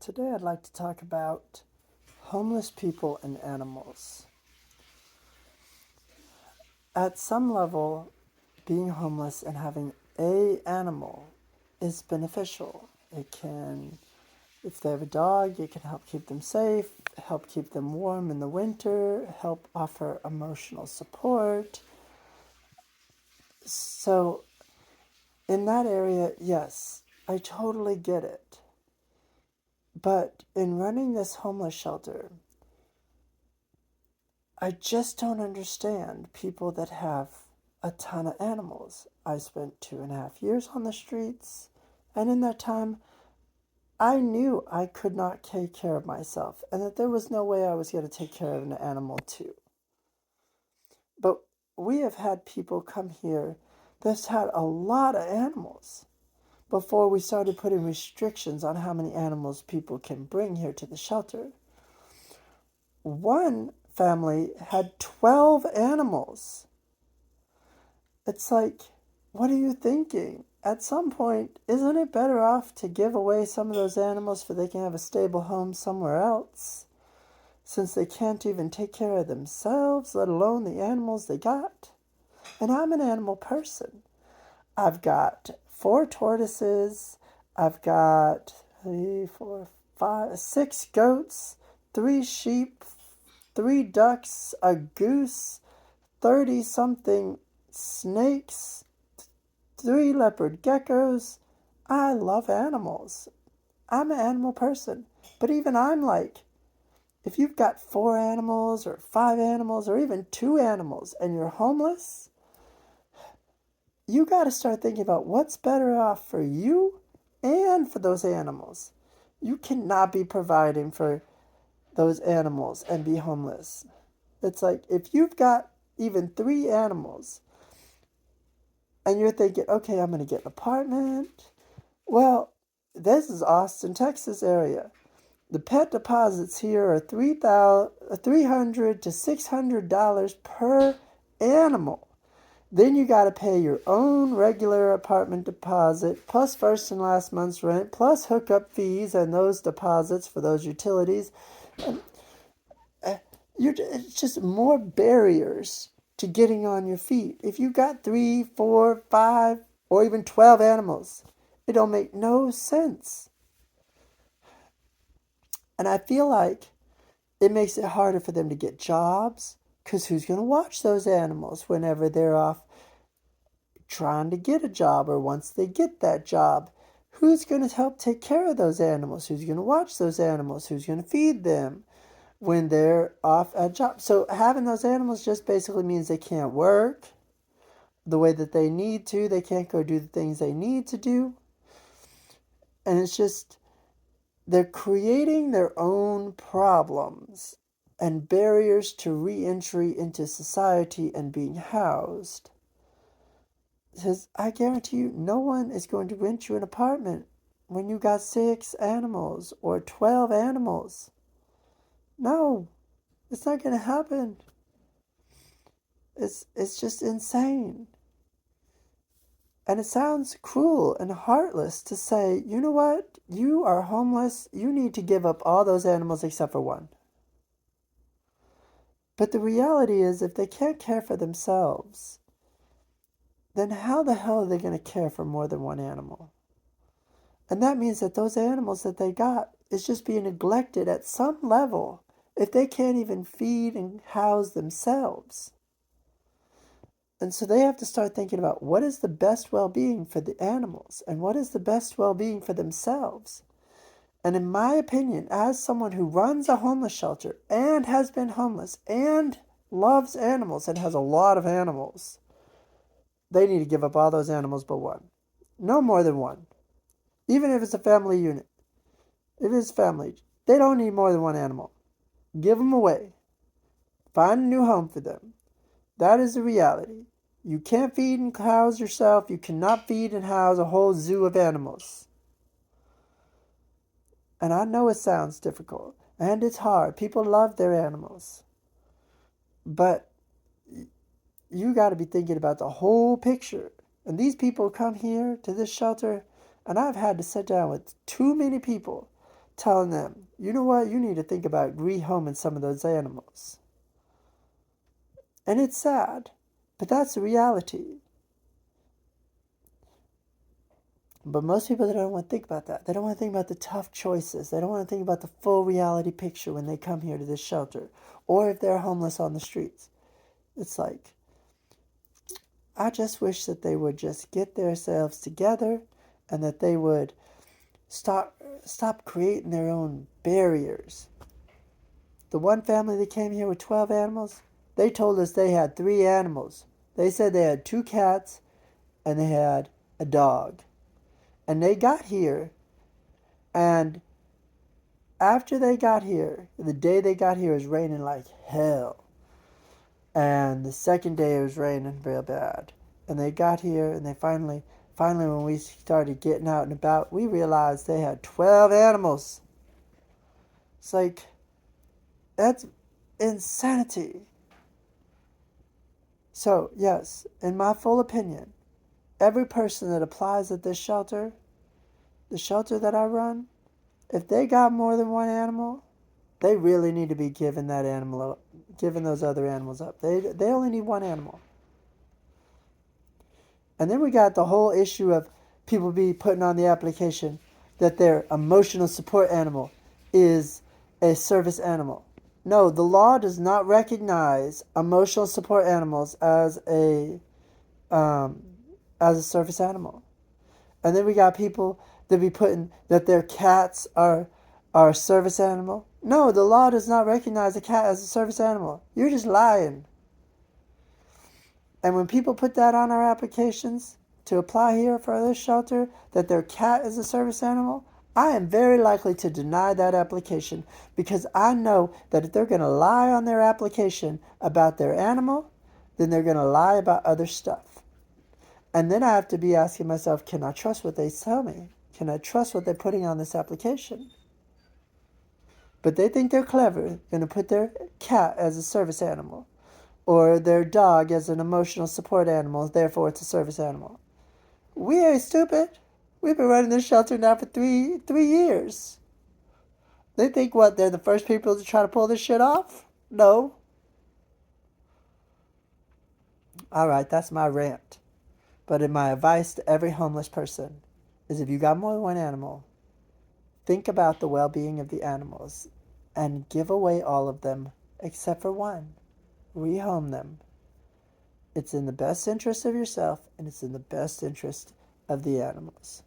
Today I'd like to talk about homeless people and animals. At some level, being homeless and having a animal is beneficial. It can, if they have a dog, it can help keep them safe, help keep them warm in the winter, help offer emotional support. So, in that area, yes, I totally get it. But in running this homeless shelter, I just don't understand people that have a ton of animals. I spent 2.5 years on the streets, and in that time, I knew I could not take care of myself, and that there was no way I was going to take care of an animal too. But we have had people come here that's had a lot of animals before we started putting restrictions on how many animals people can bring here to the shelter. One family had 12 animals. It's like, what are you thinking? At some point, isn't it better off to give away some of those animals so they can have a stable home somewhere else? Since they can't even take care of themselves, let alone the animals they got. And I'm an animal person. I've got 4 tortoises, I've got 6 goats, 3 sheep, 3 ducks, a goose, 30 something snakes, 3 leopard geckos. I love animals. I'm an animal person. But even I'm like, if you've got 4 animals or 5 animals or even 2 animals and you're homeless, you got to start thinking about what's better off for you and for those animals. You cannot be providing for those animals and be homeless. It's like if you've got even 3 animals and you're thinking, okay, I'm going to get an apartment. Well, this is Austin, Texas area. The pet deposits here are $300 to $600 per animal. Then you got to pay your own regular apartment deposit, plus first and last month's rent, plus hookup fees and those deposits for those utilities. And it's just more barriers to getting on your feet. If you got 3, 4, 5, or even 12 animals, it don't make no sense. And I feel like it makes it harder for them to get jobs, because who's going to watch those animals whenever they're off trying to get a job, or once they get that job? Who's going to help take care of those animals? Who's going to watch those animals? Who's going to feed them when they're off at job? So having those animals just basically means they can't work the way that they need to. They can't go do the things they need to do. And it's just, they're creating their own problems and barriers to re-entry into society and being housed. Because I guarantee you, no one is going to rent you an apartment when you got 6 animals or 12 animals. No, it's not going to happen. It's just insane. And it sounds cruel and heartless to say, you know what? You are homeless. You need to give up all those animals except for one. But the reality is, if they can't care for themselves, then how the hell are they going to care for more than one animal? And that means that those animals that they got is just being neglected at some level if they can't even feed and house themselves. And so they have to start thinking about what is the best well-being for the animals and what is the best well-being for themselves. And in my opinion, as someone who runs a homeless shelter and has been homeless and loves animals and has a lot of animals, they need to give up all those animals but one. No more than one. Even if it's a family unit. If it's family, they don't need more than one animal. Give them away. Find a new home for them. That is the reality. You can't feed and house yourself. You cannot feed and house a whole zoo of animals. And I know it sounds difficult. And it's hard. People love their animals. But you got to be thinking about the whole picture. And these people come here to this shelter, and I've had to sit down with too many people telling them, you know what, you need to think about rehoming some of those animals. And it's sad, but that's the reality. But most people, they don't want to think about that. They don't want to think about the tough choices. They don't want to think about the full reality picture when they come here to this shelter, or if they're homeless on the streets. It's like, I just wish that they would just get themselves together, and that they would stop creating their own barriers. The one family that came here with 12 animals, they told us they had 3 animals. They said they had 2 cats and they had a dog. And they got here, and after they got here, the day they got here, it was raining like hell. And the second day it was raining real bad. And they got here, and they finally when we started getting out and about, we realized they had 12 animals. It's like, that's insanity. So, yes, in my full opinion, every person that applies at this shelter, the shelter that I run, if they got more than one animal, they really need to be giving that animal up, giving those other animals up. They only need one animal. And then we got the whole issue of people be putting on the application that their emotional support animal is a service animal. No, the law does not recognize emotional support animals um, as a service animal. And then we got people that be putting that their cats are a service animal. No, the law does not recognize a cat as a service animal. You're just lying. And when people put that on our applications to apply here for this shelter, that their cat is a service animal, I am very likely to deny that application, because I know that if they're going to lie on their application about their animal, then they're going to lie about other stuff. And then I have to be asking myself, can I trust what they tell me? Can I trust what they're putting on this application? But they think they're clever, going to put their cat as a service animal, or their dog as an emotional support animal, therefore it's a service animal. We ain't stupid. We've been running this shelter now for three years. They think what, they're the first people to try to pull this shit off? No. Alright, that's my rant. But in my advice to every homeless person is, if you got more than one animal, think about the well-being of the animals and give away all of them except for one. Rehome them. It's in the best interest of yourself, and it's in the best interest of the animals.